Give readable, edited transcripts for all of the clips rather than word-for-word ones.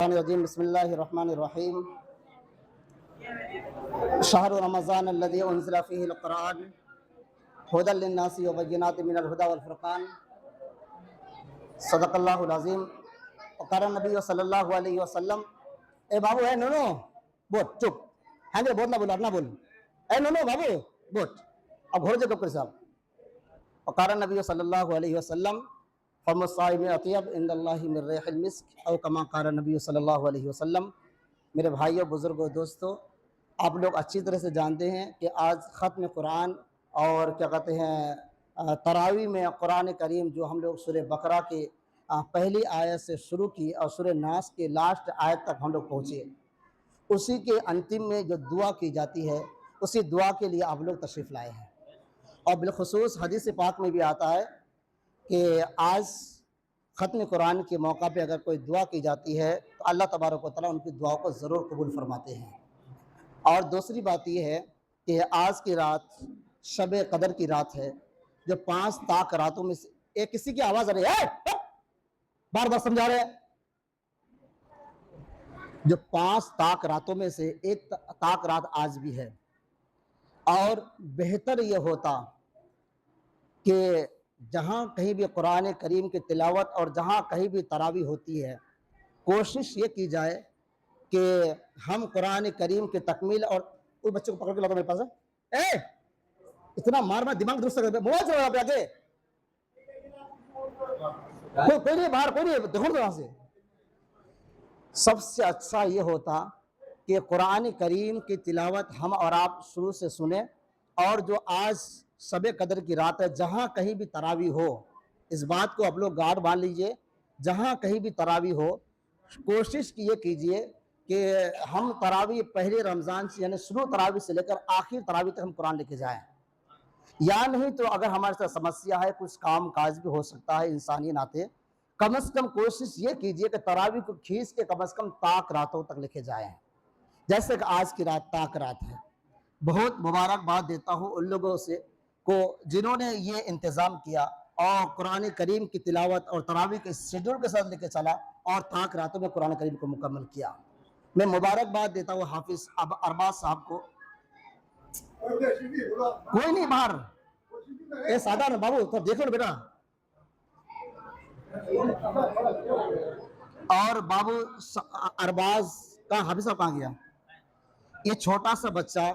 मिनश्शैतानिर्रजीम बिस्मिल्लाहिर्रहमानिर्रहीम। शहर रमज़ान अल्लज़ी उन्ज़िला फ़ीहिल क़ुरआन हुदल लिन्नासि व बय्यिनातिन मिनल हुदा वल फ़ुरक़ान। सदक़ल्लाहुल अज़ीम। क़ाल नबी सल्लल्लाहु अलैहि वसल्लम। ए बाबू है नोनो बोट चुप हैंगे बोल ना बोल अपना बोल ए नोनो बाबू बोट अब घोड़ जो कर साहब। क़ाल नबी सल्लल्लाहु अलैहि वसल्लम फ़मुस्साइम अत्यब इंदल्लाहि मिन रिहिल मिस्क औ कमा क़ाल नबी सल्लल्लाहु अलैहि वसल्लम। मेरे भाइयों, बुज़ुर्गों, दोस्तों, आप लोग अच्छी तरह से जानते हैं कि आज ख़त्म कुरान और क्या कहते हैं तरावी में कुरान करीम जो हम लोग सूरह बकरा के पहली आयत से शुरू की और सूरह नास के लास्ट आयत तक हम लोग पहुँचे, उसी के अंतिम में जो दुआ की जाती है उसी दुआ के लिए आप लोग तशरीफ़ लाए हैं। और बिलखुसूस हदीस पाक में भी आता है कि आज ख़त्म कुरान के मौका पे अगर कोई दुआ की जाती है तो अल्लाह तबारक व तआला उनकी दुआ को ज़रूर कबूल फरमाते हैं। और दूसरी बात यह है कि आज की रात शब कदर की रात है, जो 5 ताक रातों में से एक किसी की आवाज़ आ रही है, बार बार समझा रहे हैं, जो 5 ताक रातों में से एक ताक रात आज भी है। और बेहतर यह होता कि जहाँ कहीं भी कुरान करीम की तिलावत और जहाँ कहीं भी तरावी होती है, कोशिश ये की जाए कि हम कुरान करीम की तकमील और उस बच्चे को पकड़ के लाता मेरे पास है, ए इतना मार मार दिमाग दुरुस्त कर मोबाइल चला पे आके कोई नहीं बाहर, कोई नहीं देखो वहां से। सबसे अच्छा ये होता कि कुरान करीम की तिलावत हम और आप शुरू से सुने, और जो आज शब कदर की रात है जहाँ कहीं भी तरावी हो, इस बात को आप लोग गाढ़ बांध लीजिए, जहाँ कहीं भी तरावी हो कोशिश ये कीजिए कि हम तरावी पहले रमज़ान से यानी शुरू तरावी से लेकर आखिर तरावी तक हम कुरान लेके जाएं। या नहीं तो अगर हमारे साथ समस्या है, कुछ काम काज भी हो सकता है इंसानी नाते, कम से कम कोशिश ये कीजिए कि तरावी को खींच के कम से कम ताक रातों तक लेके जाएं। जैसे कि आज की रात ताक रात है। बहुत मुबारकबाद देता हूँ उन लोगों से को जिन्होंने ये इंतज़ाम किया और कुरान करीम की तिलावत और तरावी के शेड्यूल के साथ लेके चला और ताक रातों में कुरान करीम को मुकम्मल किया। मैं मुबारकबाद देता हूँ हाफिज अरबाज साहब को। कोई नहीं बाहर, ये सादा ना बाबू तो देखो ना बेटा। और बाबू अरबाज का हाफिज साहब कहाँ गया? ये छोटा सा बच्चा,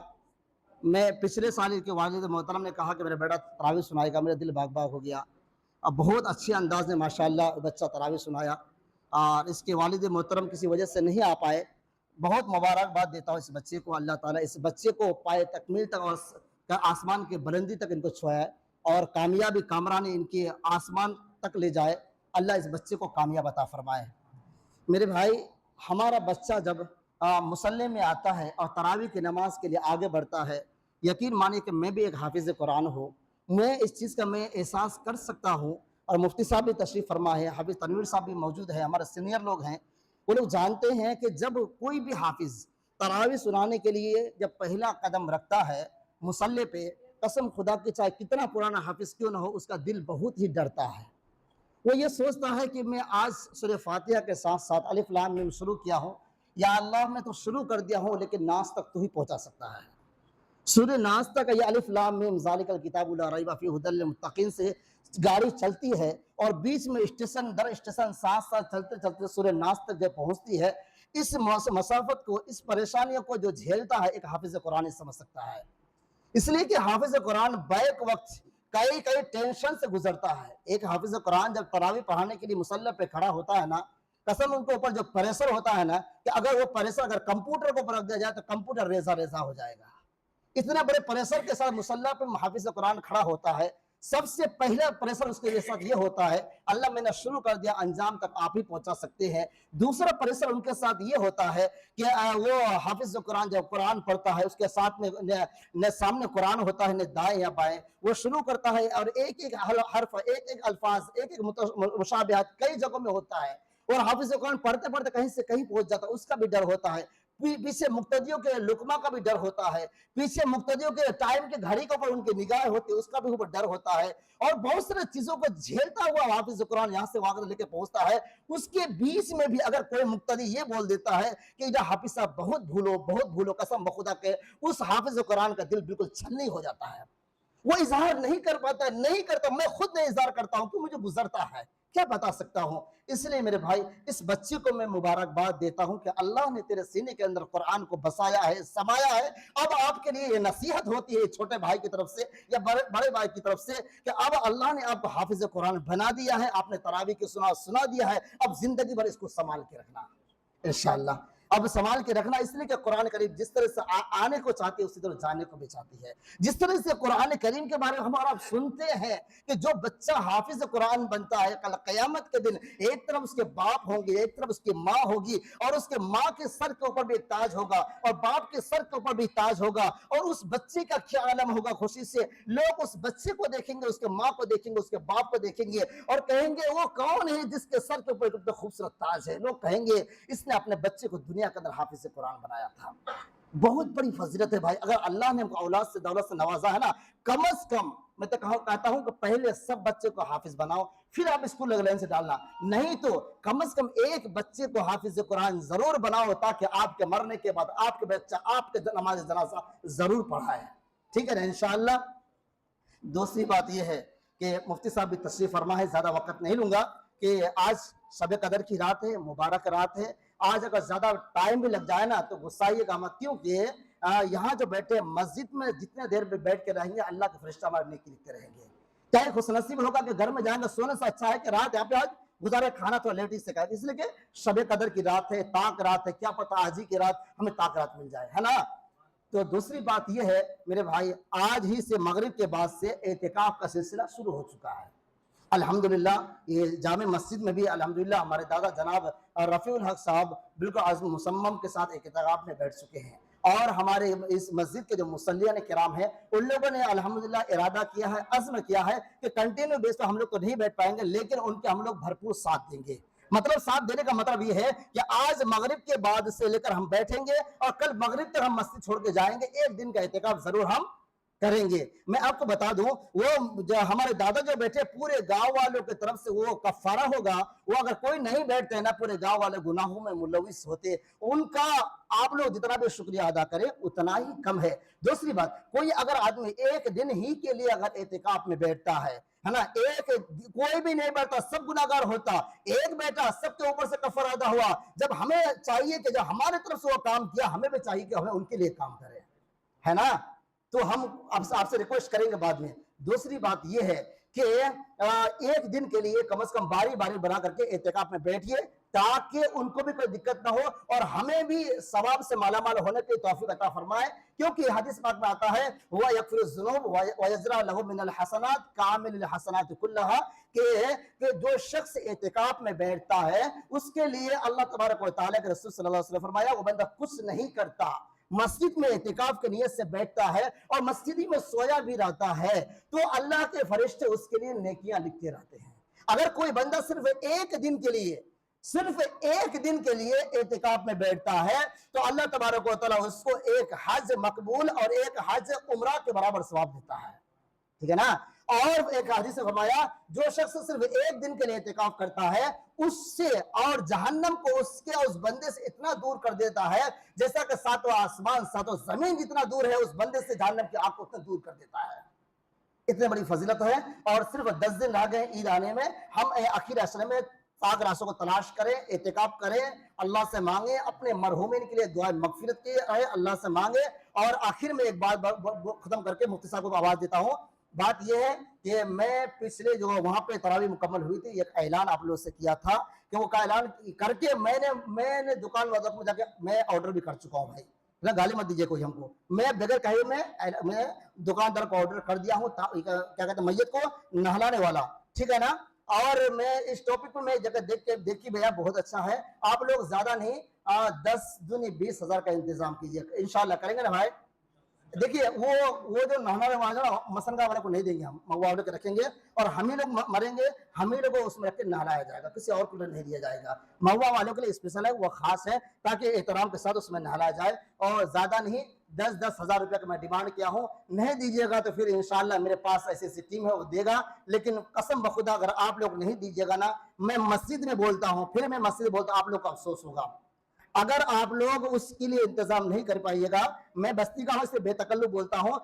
मैं पिछले साल के वालिद मोहतरम ने कहा कि मेरा बेटा तरावी सुनाएगा, मेरा दिल बाग बाग हो गया। अब बहुत अच्छे अंदाज में माशाल्लाह बच्चा तरावी सुनाया और इसके वालिद मोहतरम किसी वजह से नहीं आ पाए। बहुत मुबारकबाद देता हूँ इस बच्चे को। अल्लाह ताला इस बच्चे को पाए तकमील तक और आसमान के बुलंदी तक इनको छुआए और कामयाबी कामरानी इनकी आसमान तक ले जाए। अल्लाह इस बच्चे को कामयाब अता फरमाए। मेरे भाई, हमारा बच्चा जब मुसल्ले में आता है और तरावी की नमाज के लिए आगे बढ़ता है, यकीन मानिए कि मैं भी एक हाफिज़ कुरान हूँ, मैं इस चीज़ का मैं एहसास कर सकता हूँ। और मुफ्ती साहब भी तशरीफ़ फरमा है, हाफिज़ तनवीर साहब भी मौजूद है, हमारे सीनियर लोग हैं, वो लोग जानते हैं कि जब कोई भी हाफिज़ तरावी सुनाने के लिए जब पहला कदम रखता है मुसल्ले पे, कसम खुदा की चाहे कितना पुराना हाफिज़ क्यों ना हो, उसका दिल बहुत ही डरता है। वो ये सोचता है कि मैं आज सूरह फातिहा के साथ साथ अलिफ लाम मीम शुरू किया हूँ, या अल्लाह मैं तो शुरू कर दिया हूँ लेकिन नास तक तू ही पहुँचा सकता है। सूरह नास तक ये अलिफ लाम मीम ज़ालिकल किताबु ला रैब फीह हुदल लिल मुत्तकीन से गाड़ी चलती है और बीच में स्टेशन दर स्टेशन साथ साथ चलते चलते सूरह नास तक जब पहुँचती है, इस मसाफत को, इस परेशानियों को जो झेलता है एक हाफिज़ कुरान समझ सकता है। इसलिए कि हाफिज़ कुरान बैक वक्त कई कई टेंशन से गुजरता है। एक हाफिज़ कुरान जब तरावी पढ़ाने के लिए मुसल्ला पे खड़ा होता है ना, कसम उनके ऊपर जो प्रेशर होता है ना, कि अगर वो प्रेशर अगर कंप्यूटर को रख दिया जाए तो कंप्यूटर रेजा रेजा हो जाएगा। इतने बड़े प्रेशर के साथ मुसल्ला पे हाफिज़ कुरान खड़ा होता है। सबसे पहला प्रेशर उसके साथ ये होता है, अल्लाह मैंने शुरू कर दिया, अंजाम तक आप ही पहुंचा सकते हैं। दूसरा प्रेशर उनके साथ ये होता है कि वो हाफिज़ कुरान जब कुरान पढ़ता है उसके साथ में न सामने कुरान होता है न दाएं या बाएं, वो शुरू करता है और एक एक हर्फ, एक एक अल्फाज, एक एक मुशाबिहात कई जगहों में होता है और हाफिज़ कुरान पढ़ते पढ़ते कहीं से कहीं पहुंच जाता है, उसका भी डर होता है। पीछे मुक्तदियों के लुकमा का भी डर होता है, पीछे मुक्तदियों के टाइम के घड़ी के ऊपर उनकी निगाह होती है, उसका भी ऊपर डर होता है, और बहुत सारी चीजों को झेलता हुआ हाफिज कुरान यहाँ से वहां लेके पहुंचता है। उसके बीच में भी अगर कोई मुक्तदी ये बोल देता है कि हाफिज साहब बहुत भूलो, कसम बखुदा के, उस हाफिज कुरान का दिल बिल्कुल छलनी हो जाता है। वो इजहार नहीं कर पाता, नहीं करता, मैं खुद नहीं इजहार करता हूं कि मुझे गुजरता है, क्या बता सकता हूं। इसलिए मेरे भाई, इस बच्चे को मैं मुबारकबाद देता हूं कि अल्लाह ने तेरे सीने के अंदर कुरान को बसाया है, समाया है। अब आपके लिए ये नसीहत होती है छोटे भाई की तरफ से या बड़े भाई की तरफ से कि अब अल्लाह ने आपको हाफिज कुरान बना दिया है, आपने तरावी की सुना दिया है, अब जिंदगी भर इसको संभाल के रखना इंशाअल्लाह। अब संभाल के रखना, इसलिए कि कुरान करीम जिस तरह से आने को चाहती है उसी तरह जाने को भी चाहती है। जिस तरह से कुरान करीम के बारे में हम और आप सुनते हैं कि जो बच्चा हाफिज कुरान बनता है, कल क़यामत के दिन एक तरफ उसके बाप होंगे, एक तरफ उसकी माँ होगी, और उसके माँ के सर के ऊपर भी ताज होगा और बाप के सर के ऊपर भी ताज होगा, और उस बच्चे का क्या आलम होगा, खुशी से लोग उस बच्चे को देखेंगे, उसके माँ को देखेंगे, उसके बाप को देखेंगे और कहेंगे वो कौन है जिसके सर के ऊपर इतना खूबसूरत ताज है। लोग कहेंगे इसने अपने बच्चे को दुनिया के अंदर हाफिज कुरान बनाया था। बहुत बड़ी फजीलत है भाई, अगर अल्लाह ने हमको औलाद से दौलत से नवाजा है ना, कम से कम मैं तो कहता हूं कि पहले सब बच्चे को हाफिज बनाओ, फिर आप स्कूल लाइन से डालना, नहीं तो कम से कम एक बच्चे को हाफिज कुरान जरूर बनाओ, ताकि आपके मरने के बाद आपके बच्चा आपके नमाज जनाजा जरूर पढ़ाए। ठीक है ना, इंशाअल्लाह। दूसरी बात यह है कि मुफ्ती साहब भी तशरीफ फरमा है, ज्यादा वक्त नहीं लूंगा, कि आज शब कदर की रात है, मुबारक रात है। आज अगर ज्यादा टाइम भी लग जाए ना तो गुस्साइएगा मत, क्योंकि यहाँ जो बैठे मस्जिद में जितने देर में बैठ के रहेंगे अल्लाह के फरिश्ता हमारे नेकी लिखते रहेंगे। क्या खुशनसीब होगा कि घर में जाएंगे, सोने से अच्छा है कि रात यहाँ पे आज गुजारे, खाना तो लेट ही से खाए, इसलिए कि शब कदर की रात है, ताक रात है, क्या पता आज ही की रात हमें ताक रात मिल जाए, है ना। तो दूसरी बात यह है मेरे भाई, आज ही से मगरिब के बाद से एतिकाफ का सिलसिला शुरू हो चुका है अल्हम्दुलिल्लाह। ये जामे मस्जिद में भी अल्हम्दुलिल्लाह हमारे दादा जनाब रफ़ीउल हक साहब बिल्कुल आज़म मुसम्मम के साथ एक एतिकाफ में बैठ चुके हैं, और हमारे इस मस्जिद के जो मुसल्लियान किराम हैं उन लोगों ने अल्हम्दुलिल्लाह इरादा किया है, अज़्म किया है कि कंटिन्यू बेस पर हम लोग तो नहीं बैठ पाएंगे, लेकिन उनके हम लोग भरपूर साथ देंगे। मतलब साथ देने का मतलब ये है कि आज मगरिब के बाद से लेकर हम बैठेंगे और कल मगरिब तक हम मस्जिद छोड़ के जाएंगे, एक दिन का एतिकाफ जरूर हम करेंगे। मैं आपको बता दूं, वो जो हमारे दादा जो बैठे, पूरे गांव वालों की तरफ से वो कफारा होगा, वो अगर कोई नहीं बैठते ना पूरे गांव वाले गुनाहों में मुलविस होते, उनका आप लोग जितना भी शुक्रिया अदा करें उतना ही कम है। दूसरी बात, कोई अगर आदमी एक दिन ही के लिए अगर एतिकाफ में बैठता है ना, एक कोई भी नहीं बैठता, सब गुनाहगार होता, एक बैठा सबके ऊपर से कफारा अदा हुआ। जब हमें चाहिए कि जब हमारे तरफ से वो काम किया, हमें भी चाहिए कि हमें उनके लिए काम करें, है ना। तो हम आपसे रिक्वेस्ट करेंगे बाद में। दूसरी बात यह है कि एक दिन के लिए कम से कम बारी बारी बना करके एतिकाफ में बैठिए, ताकि उनको भी कोई दिक्कत ना हो और हमें भी सवाब से मालामाल होने की तौफीक अता फरमाए। क्योंकि हदीस पाक में आता है हुआ यगफिरुज़्ज़ुनूब व यज़रा लहु मिनल हसनात कामिलुल हसनात कुल्लहा, कि जो शख्स एतिकाफ में बैठता है उसके लिए अल्लाह तबारक व तआला के रसूल सल्लल्लाहु अलैहि वसल्लम ने फरमाया वो बंदा कुछ नहीं करता, मस्जिद में एतिकाफ की नियत से बैठता है और मस्जिद में सोया भी रहता है, तो अल्लाह के फरिश्ते उसके लिए नेकियां लिखते रहते हैं। अगर कोई बंदा सिर्फ एक दिन के लिए एतिकाफ में बैठता है तो अल्लाह तबारक व तआला उसको एक हज मकबूल और एक हज उम्रा के बराबर सवाब देता है। ठीक है ना। और एक हदीस में फरमाया जो शख्स सिर्फ एक दिन के लिए इत्तिकाफ करता है उससे और जहन्नम को उसके उस बंदे से इतना दूर कर देता है जैसा कि सातों आसमान सातों जमीन जितना दूर है, उस बंदे से जहन्नम की आग को उतना दूर कर देता है। इतनी बड़ी फजीलत है। और सिर्फ 10 दिन रह गए ईद आने में, हम आखिर अशरे में पाक रास्तों को तलाश करें, एतिकाफ करें, अल्लाह से मांगे, अपने मरहूमिन के लिए दुआ मगफिरत की है, अल्लाह से मांगे। और आखिर में एक बात खत्म करके मुफ्ती साहब को आवाज देता हूँ। बात यह है कि मैं पिछले जो वहां पे तरावी मुकम्मल हुई थी, एक ऐलान आप लोगों से किया था कि वो का ऐलान करके मैंने दुकान वालों को जाके मैं ऑर्डर भी कर चुका हूँ भाई, ना गाली मत दीजिए कोई हमको, मैं बगैर कहे मैं दुकानदार को ऑर्डर कर दिया हूँ, क्या कहते हैं मैयत को नहलाने वाला, ठीक है ना। और मैं इस टॉपिक पर मैं जगह देखी भैया बहुत अच्छा है, आप लोग ज्यादा नहीं 10 दूनी 20 हजार का इंतजाम कीजिए, इंशाल्लाह करेंगे ना भाई। देखिए वो जो नहाना वाला मसनगा वाले को नहीं देंगे, हम महुआ वाले को रखेंगे और हम ही लोग मरेंगे, हम ही लोग को उसमें रख के नहलाया जाएगा, किसी और को नहीं दिया जाएगा। महुआ वालों के लिए स्पेशल है, वो खास है ताकि एहतराम के साथ उसमें नहलाया जाए। और ज्यादा नहीं, 10-10 हजार रुपया का मैं डिमांड किया हूँ, नहीं दीजिएगा तो फिर इंशाल्लाह मेरे पास ऐसी टीम है वो देगा, लेकिन कसम बखुदा अगर आप लोग नहीं दीजिएगा ना, मैं मस्जिद में बोलता हूँ, फिर मैं मस्जिद बोलता हूँ, आप लोग को अफसोस होगा। अगर आप लोग उसके लिए इंतजाम नहीं कर पाइएगा, मैं बस्ती का हूं इसलिए बेतकल्लुफ बोलता हूं,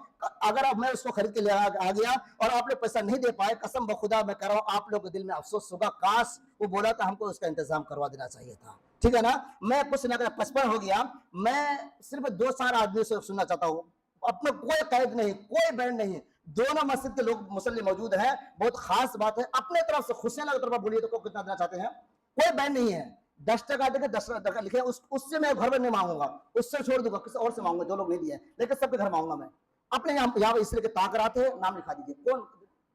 अगर अब मैं उसको खरीद के ले आ गया और आप लोग पैसा नहीं दे पाए, कसम बखुदा मैं कह रहा हूं आप लोग के दिल में अफसोस होगा, काश वो बोला था हमको उसका इंतजाम करवा देना चाहिए था। ठीक है ना, मैं कुछ ना कर 55 हो गया, मैं सिर्फ 2-4 आदमी से सुनना चाहता हूँ, अपना कोई कैद नहीं, कोई बैंड नहीं, दोनों मस्जिद के लोग मुसल्ली मौजूद हैं, बहुत खास बात है, अपने तरफ से खुशियां की तरफ बोलिए तो कितना देना चाहते हैं, कोई बैंड नहीं है, 10 टका देकर 10 टका लिखे, उससे मैं घर में नहीं मांगूंगा, उससे छोड़ दूंगा, किसी और से मांगूंगा जो लोग नहीं दिए, लेकिन सबके घर मांगूंगा मैं। अपने यहाँ इसलिए के ताक रहा थे, नाम लिखा दीजिए कौन,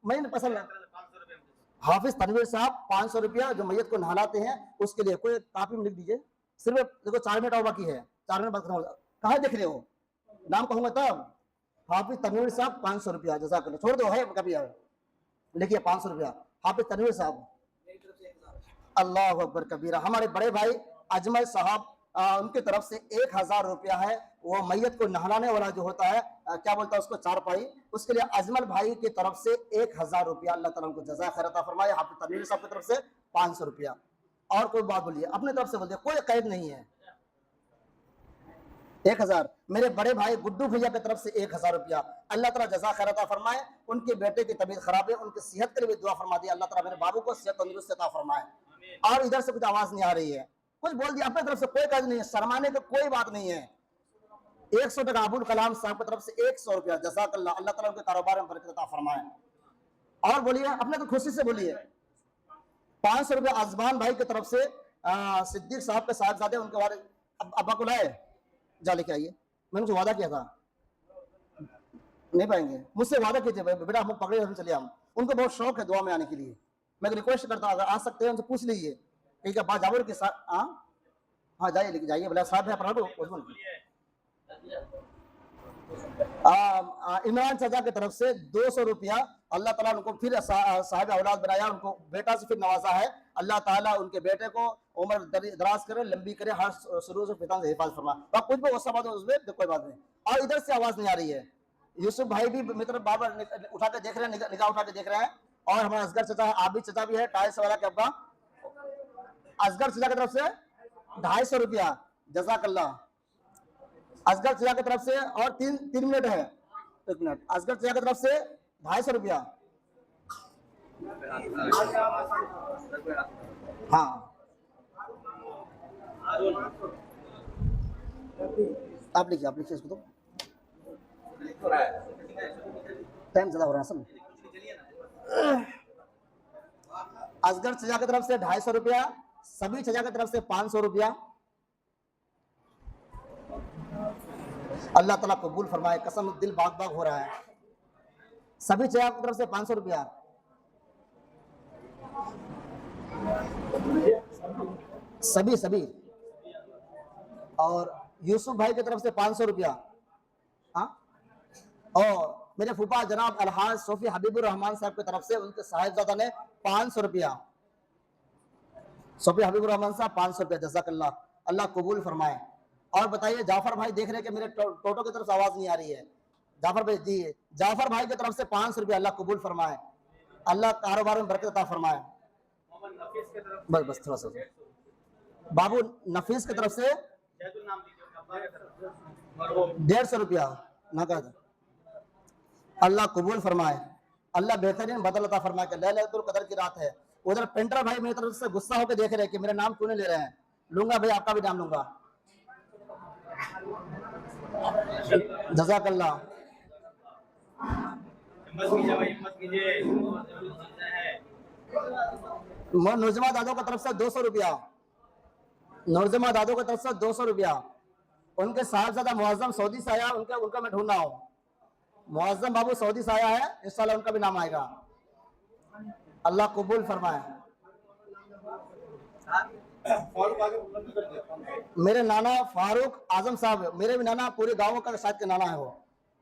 मैंने पसंद है हाफिज तनवीर साहब 500 रुपया जो मैयत को नहलाते हैं उसके लिए, कोई कापी में लिख दीजिए, सिर्फ देखो 4 मिनट और बाकी है, 4 मिनट बाद कहाँ देख रहे हो, नाम कहूंगा तब। हाफिज तनवीर साहब 500 रुपया, जज़ाकल्लाह, छोड़ दो है कभी लिखिए 500 रुपया हाफिज तनवीर साहब। अल्लाह अकबर कबीरा। हमारे बड़े भाई अजमल साहब, उनकी तरफ से 1000 रुपया है, वो मैयत को नहलाने वाला जो होता है, क्या बोलता है उसको, चारपाई, उसके लिए अजमल भाई की तरफ से 1000 रुपया, अल्लाह ताला उनको जज़ा खैर अता फरमाए। हाफिज तनवीर साहब की तरफ से 500 रुपया। और कोई बात बोलिए, अपने तरफ से बोलिए, कोई कैद नहीं है। 1000 मेरे बड़े भाई गुड्डू भैया की तरफ से 1000 रुपया, अल्लाह ताला जज़ा खैर अता फरमाए। उनके बेटे की तबीयत खराब है, उनकी सेहत के लिए भी दुआ फरमा दी, अल्लाह ताला मेरे बाबू को सेहत तंदुरुस्त अता फरमाए। और इधर से कुछ आवाज नहीं आ रही है, कुछ बोल दिया, अपने तरफ से कोई काज नहीं है, शर्माने की कोई बात नहीं है। 100 टका अबुल कलाम साहब की तरफ से 100 रुपया, जज़ाकल्लाह, अल्लाह ताला उनके कारोबार में बरकत अता फरमाए। और बोलिए, अपने तो खुशी से बोलिए। 500 रुपया आजमान भाई की तरफ से, सिद्दीक साहब के साहबजादे, उनके वाले अब्बा को लाए, जा लेके आइए, मैंने उनसे वादा किया था, नहीं पाएंगे, मुझसे वादा कीजिए बेटा हम पकड़े हम चले, हम उनको बहुत शौक है दुआ में आने के लिए, मैं रिक्वेस्ट करता हूँ अगर आ सकते हैं उनसे पूछ लीजिए ठीक है, बात जावर के साथ। हाँ जाइए, लेके जाइए, बोला साहब है अपना इमरान चाचा की तरफ से 200 रुपया, अल्लाह ताला उनको फिर साहिब औलाद बनाया, उनको बेटा से फिर नवाजा है, अल्लाह ताला उनके बेटे को उम्र दराज करे, लंबी करे, हर शुरू से फितान से हिफाजत फरमाए। तो कुछ भी वसा बात उसमें कोई बात नहीं। और इधर से आवाज नहीं आ रही है, यूसुफ भाई भी मित्र बाबर उठा के देख रहे हैं, निगाह उठा के देख रहे हैं। और हमारा असगर चाचा है, आबिद चाचा भी है, टाइल्स वाला के अब्बा, असगर चाचा की तरफ से 250 रुपया, जज़ाकल्लाह, असगर चाचा की तरफ से। और 3 मिनट है, 1 मिनट, असगर चाचा की तरफ से 250 रुपया। हाँ आप लिखिए इसको, तो टाइम ज्यादा हो रहा है सब। असगर चाचा की तरफ से 250 रुपया, सभी चाचा की तरफ से 500 रुपया, अल्लाह ताला कबूल फरमाए, कसम दिल बाग बाग हो रहा है। सभी चाचा की तरफ से 500 रुपया, सभी। और यूसुफ भाई की तरफ से 500 रुपया। हाँ, और मेरे फूफा जनाब अलहाज सोफी हबीबुर रहमान साहब की तरफ से उनके साहिबजादा ने 500 रुपया, सोफी हबीबुर रहमान साहब 500 रुपया, जज़ाकल्लाह, अल्लाह कबूल फरमाए। और बताइए, जाफर भाई देख रहे हैं कि मेरे टोटो की तरफ से आवाज नहीं आ रही है, जाफर भाई जी, जाफर भाई की तरफ से 500 रुपया, अल्लाह कबूल फरमाए, अल्लाह कारोबार में बरकत अता फरमाए। बस थोड़ा सा, बाबू नफीस की तरफ से 150 रुपया, अल्लाह कबूल फरमाए, अल्लाह बेहतरीन बदल अता फरमाए कि लैलतुल कदर की रात है। उधर पेंटर भाई मेरी तरफ से गुस्सा होकर देख रहे हैं कि मेरा नाम क्यों नहीं ले रहे हैं, लूंगा भाई, आपका भी नाम लूंगा, जज़ाकल्लाह। नौजमा दादों की तरफ से 200 रुपया, नौजमा दादों की तरफ से 200 रुपया, उनके साहबजादा मुअज्जम सऊदी से आया, उनका मैं ढूंढ रहा हूँ, मुअज्जम बाबू सऊदी से आया है, इंशाल्लाह उनका भी नाम आएगा, अल्लाह कबूल फरमाए। मेरे नाना फारूक आजम साहब, मेरे भी नाना पूरे गाँव का शायद के नाना है वो,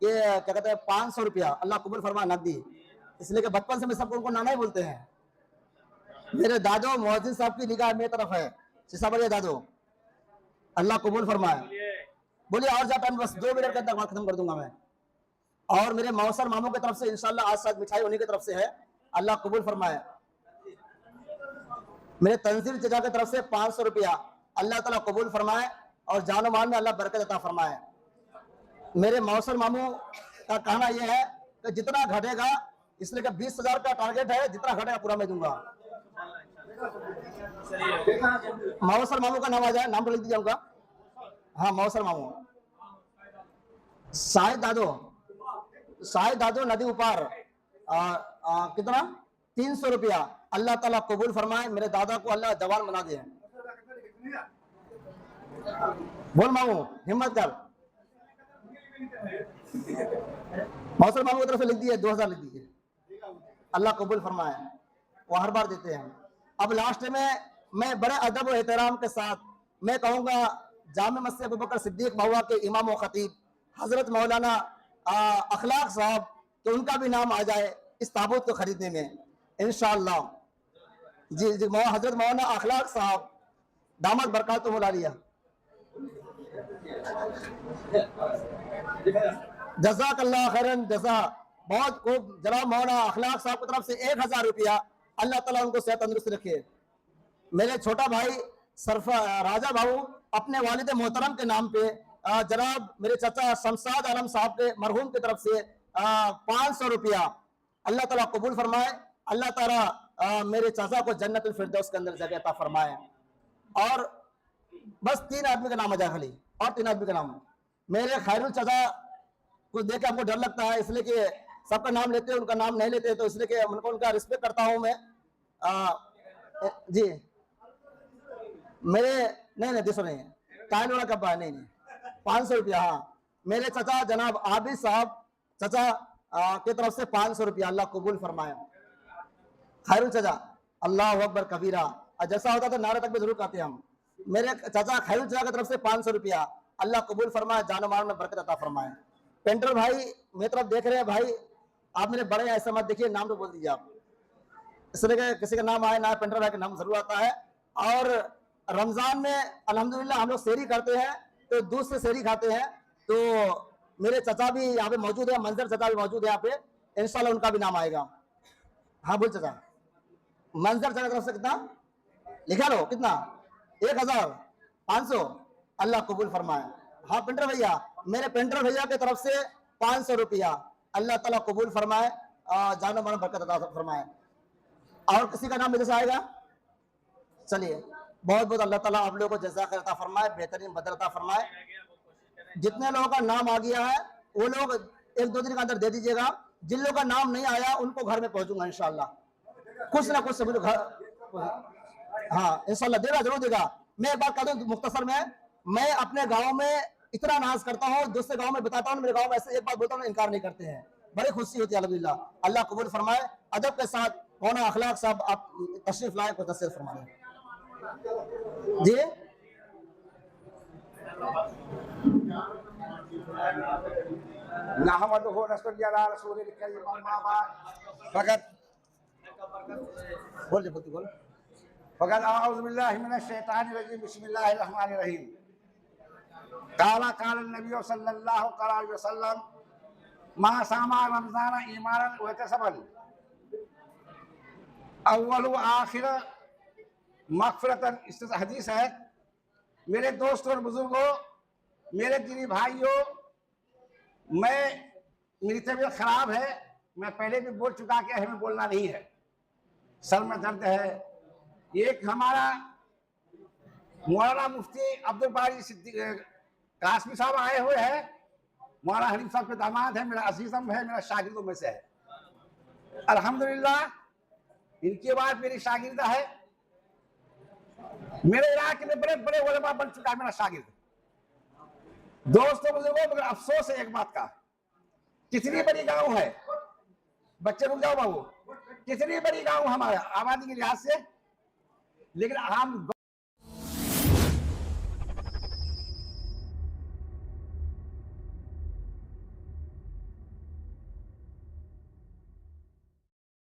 कि क्या कहते हैं 500 रुपया अल्लाह कबूल फरमाए नकदी, इसलिए कि बचपन से मैं सबको उनको नाना ही बोलते हैं। मेरे दादो मोहसिन साहब की निगाह मेरी तरफ है, शीशा बढ़िया दादो, अल्लाह कबूल फरमाए। बोलिए और ज्यादा टाइम, बस 2 मिनट के अंदर बात खत्म कर दूंगा मैं। और मेरे मौसर मामू की तरफ से इंशाल्लाह आज साथ मिठाई उन्हीं की तरफ से है, अल्लाह कबूल फरमाए। मेरे तंजील चचा की तरफ से 500 रुपया, अल्लाह ताला कबूल फरमाए और जान माल में अल्लाह बरकत अता फरमाए। मेरे मौसर मामू का कहना यह है कि जितना घटेगा, इसलिए कि 20,000 का टारगेट है, जितना घटेगा पूरा मैं दूंगा। मौसर मामू का नाम आ जाए, नाम तो लिख दीजिए उनका। हाँ मौसर मामू, शाहिद दादो नदी उपार, कितना 300 रुपया, अल्लाह ताला कबूल फरमाए। मेरे दादा को अल्लाह जवान बना दे। बोल मामू हिम्मत कर। मौसम मामू की तरफ से लिख दिए 2000 लिख दीजिए, अल्लाह कबूल फरमाए, वो हर बार देते हैं। अब लास्ट में मैं बड़े अदब और एहतराम के साथ मैं कहूँगा जामे मस्जिद अबू बकर सिद्दीक महुआ के इमाम व खतीब हजरत मौलाना अखलाक साहब, तो उनका भी नाम आ जाए इस ताबूत को खरीदने में इंशाअल्लाह। जी जी हजरत मौलाना अखलाक साहब दामद बरकातुहु लालिया, जज़ाकल्लाह खैरन जज़ा, बहुत खूब। जनाब मौलाना अखलाक साहब की तरफ से 1000 रुपया, अल्लाह ताला उनको सेहत तंदुरुस्त रखे। मेरे छोटा भाई सरफा राजा बाबू अपने वालिद मोहतरम के नाम पे जनाब मेरे चाचा शमशाद आलम साहब के मरहूम की तरफ से 500 रुपया, अल्लाह ताला कबूल फरमाए। अल्लाह ताला मेरे चाचा को जन्नतुल फिरदौस के अंदर जगह अता फरमाए। और बस 3 आदमी का नाम आ जाए खाली, और 3 आदमी का नाम। मेरे खैरुल चाचा को देख के हमको डर लगता है, इसलिए कि सबका नाम लेते हैं, उनका नाम नहीं लेते, तो इसलिए कि उनको उनका रिस्पेक्ट करता हूँ मैं। जी मेरे नहीं 200 नहीं है, टाइल वाला कब्बा नहीं 500 रुपया। हाँ मेरे चाचा जनाब आबिद साहब चाचा की तरफ से 500 रुपया, अल्लाह कबूल फरमाए। खैरुल चाचा अल्लाह अकबर कबीरा, जैसा होता तो नारा तक भी जरूर कहते हम। मेरे चाचा खैरुल चाचा की तरफ से 500 रुपया, अल्लाह कबूल फरमाए, जान माल में बरकत अता फरमाए। पेंटर भाई मेरी तरफ देख रहे हैं भाई, आप मेरे बड़े ऐसा मत देखिए, नाम तो बोल दीजिए आप, इसलिए किसी का नाम आए ना, पेंटर भाई का नाम जरूर आता है। और रमजान में अल्हम्दुलिल्लाह हम लोग सेहरी करते हैं, तो दूध से सेहरी खाते हैं, तो मेरे चाचा भी यहाँ पे मौजूद है, मंजर चाचा भी मौजूद है यहाँ पे, इंशाल्लाह उनका भी नाम आएगा। हाँ बोल चाचा, मंजर चाचा तरफ से कितना लिखा लो, कितना 1500, अल्लाह कबूल फरमाए। हाँ पेंटर भैया, मेरे पेंटर भैया की तरफ से 500 रुपया, अल्लाह ताला कबूल फरमाए, जानो मानो बरकत अता फरमाए। और किसी का नाम मेरे से आएगा? चलिए बहुत बहुत अल्लाह ताला आप लोगों को जज़ाक अता फरमाए, बेहतरीन बदल अता फरमाए। जितने लोगों का नाम आ गया है वो लोग 1-2 दिन के अंदर दे दीजिएगा, जिन लोगों का नाम नहीं आया उनको घर में पहुंचूंगा इंशाल्लाह, कुछ ना कुछ समझो घर। हाँ इंशाल्लाह देगा, जरूर देगा। मैं एक बात कह दूं मुख्तसर में, मैं अपने गांव में इतना नाज करता हूँ, दूसरे गांव में बताता हूँ, मेरे गांव में ऐसे एक बात बोलता हूँ इनकार नहीं करते हैं, बड़ी खुशी होती है अल्हम्दुलिल्लाह। अल्लाह कबूल फरमाए। अदब के साथ मौलाना अखलाक साहब आप तशरीफ लाए, को तशरीफ फरमाए जी। नहमदुहु नस्तईनु अला रसूलिल करीम अम्मा बाद फकत बोल फकत अऊज़ु बिल्लाहि मिनश शैतानिर रजीम बिस्मिल्लाहिर रहमानिर रहीम। काला नबी सल्लल्लाहु अलैहि वसल्लम मा सामा रमज़ान ईमानन व तसबन अव्वल व आखिर मग़फ़िरतन। इस हदीस है। मेरे दोस्तों और बुजुर्गों, मेरे दीनी भाइयों, मेरी तबीयत खराब है, मैं पहले भी बोल चुका कि हमें बोलना नहीं है, सर में दर्द है। एक हमारा मौलाना मुफ्ती अब्दुल बारी सिद्दीक कासमी साहब आए हुए हैं, मौलाना हनीफ साहब के दामाद है, मेरा अजीजम है, मेरा शागिर्दों में से है। अल्हम्दुलिल्लाह इनके बाद मेरी शागिर्दा है। मेरे इलाके में बड़े बड़े उलमा बन चुका है मेरा शागिर्द। दोस्तों बुजुर्गों, मगर अफसोस है एक बात का, कितनी बड़ी गांव है, बच्चे रुक जाओ बाबू, कितनी बड़ी गांव हमारा आबादी के लिहाज से, लेकिन हम